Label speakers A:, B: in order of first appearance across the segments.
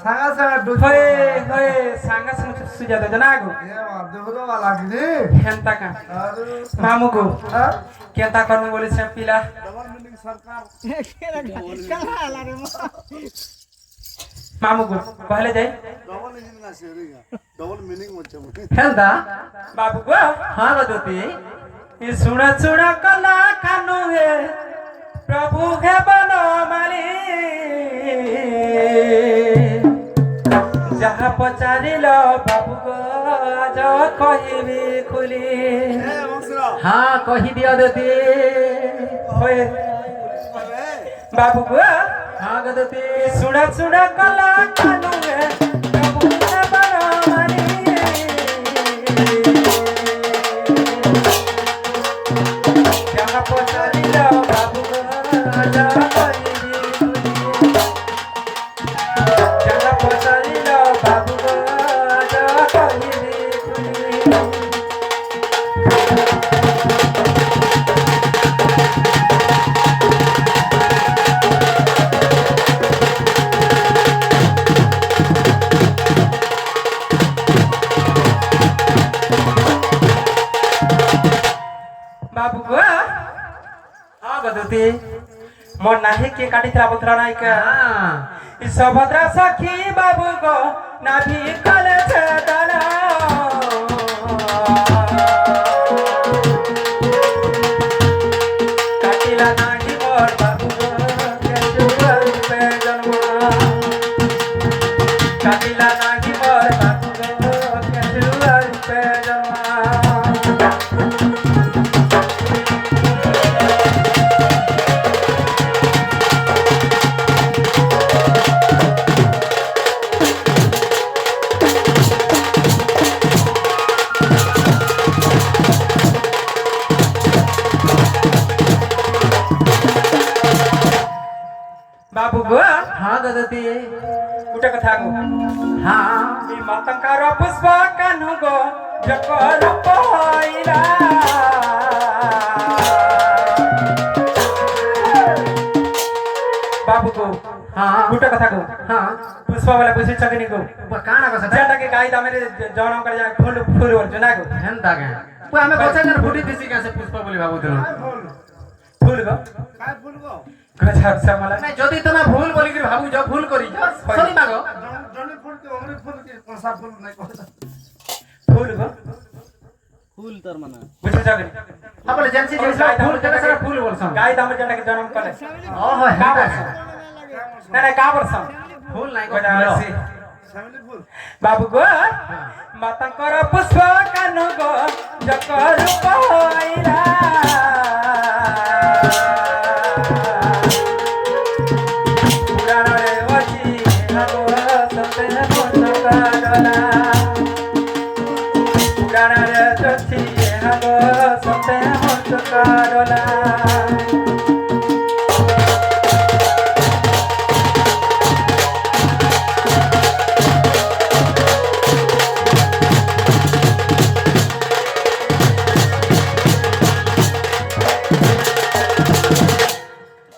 A: সাঙ্গা সাঙ্গা ডুব
B: হয়ে হয়ে সাঙ্গা সাঙ্গা সুজা দে জানা গো
A: এ মা দুহলো वाला কি
B: হেনতা কা
A: আরে
B: মামু গো
A: হ্যাঁ
B: কেতা করবে বলেছে পিলা
A: ডবল মিনিং সরকার
B: মামু গো পহলে যাই
A: ডবল মিনিং না সেরিগা ডবল মিনিং হচ্ছে
B: হেনতা বাবু গো
C: हाँ बदती
B: ये सुना सुना कला कानू है प्रभु है बनो माली जहाँ पचारी लो बाबू गो जो कही भी खुली
A: এ বংশরা
C: हाँ कही दिया देती
B: होए बाबू गो
C: हाँ गदती
B: ये सुना सुना कला कानू है प्रभु है बनो माली जहाँ पचारी लो बाबू गो जो कही भी खुली जहाँ पचारी लो बाबू गो जो कही भी खुली बाबू गो
C: हाँ बदती
B: मोर नाही के काटी तरा बतरा नाही का
C: हाँ
B: ई सभद्रा सखी बाबू गो नाभी कल छदना काटिला नाही मोर बाबू गो के जुगल पे जन्मा काटिला नाही मोर बाबू गो के जुगल पे जन्मा बाबू गो
C: हाँ गदती
B: कुठे कथा गो
C: हाँ
B: ಈ ಮತಂಕಾರ ಪುಷ್ಪ ಕನುಗೋ ಜಕರು ಪೋಯಿಲ बाबू को
C: हाँ
B: गुटा कथा को
C: हाँ
B: पुष्पा वाला पुष्प चकनी को
C: काना का सदा
B: जेटा के गाय दामेरे जवना कर जा फूल फूल और जना को
C: हेंता के वो हमें बच्चा जन फुटी दिसी कैसे पुष्पा बोली बाबू तुम
B: फूल को
A: काय ফুল গো
B: गजब से मला
C: नहीं যদি তুমি ভুল বলি কি ভাবু যাও ভুল করি যাও সরি মাগো
A: জনি ফুল কি অমরি ফুল কি কোনসা ফুল নাই কথা
B: फूल को
D: ফুল তোর মানে
B: बुझे जगनी
C: আপলে জেনসি জেনসি ভুল কেন সারা ভুল বলছম
B: गाय दामे जना के जन्म करे
C: ओहो
B: का
C: हेंता
B: वर्ष ना ना का वर्ष
C: भूल नहीं को
B: गजब से
A: ফ্যামিলি ফুল
B: बाबू गो मतंकर पुष्प कनुगो जकरु पइला पुराण रे वची हगो सते पुस्तकाला पुराण रे चची हगो सते पुस्तकाला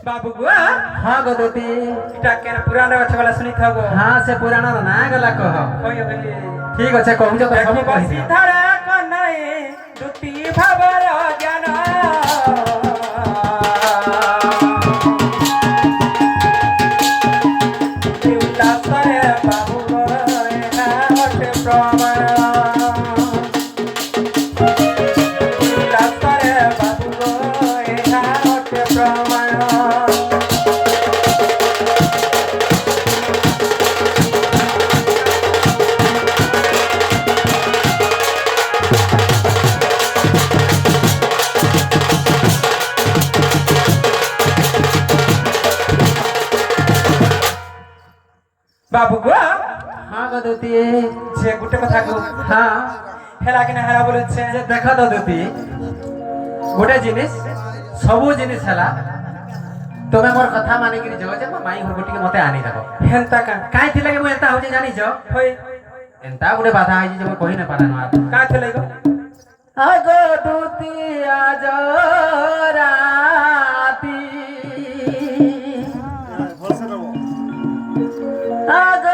B: बाबू गो
C: हाँ गदती
B: इटा केन पुराण अच्छे वाला सुनी था गो
C: हाँ से पुराना ना गला कह
B: होय होय
C: ठीक আছে कहू जो तो सब
B: देखी
C: कह
B: बसी
C: दिया
B: धरा कन्हई दुती भावर ज्ञान उल्लासरे बाबू गए नाट प्रमाण उल्लासरे बाबू गए नाट प्रमाण बाबू गो
C: हाँ गदती
B: जे गुटे कथा को
C: हाँ
B: हेला कि ना हेला बोलुछे
C: যে দেখা দদতি গোটে জিনিস সবু জিনিস হেলা তুমি মোর কথা মানি কি যাও যে মাই ঘর গোটিকে মতে আনি দেখো
B: हेंता का
C: কাই থিলা কি মু এতা হউছে জানিছ
B: होय
C: এন্তা গোটে বাধা হইছে যে মু কহি না পারানো আর
B: का थले गो
C: আগো দুতি আজ রাতি
A: ভরসা দেবো
C: আগ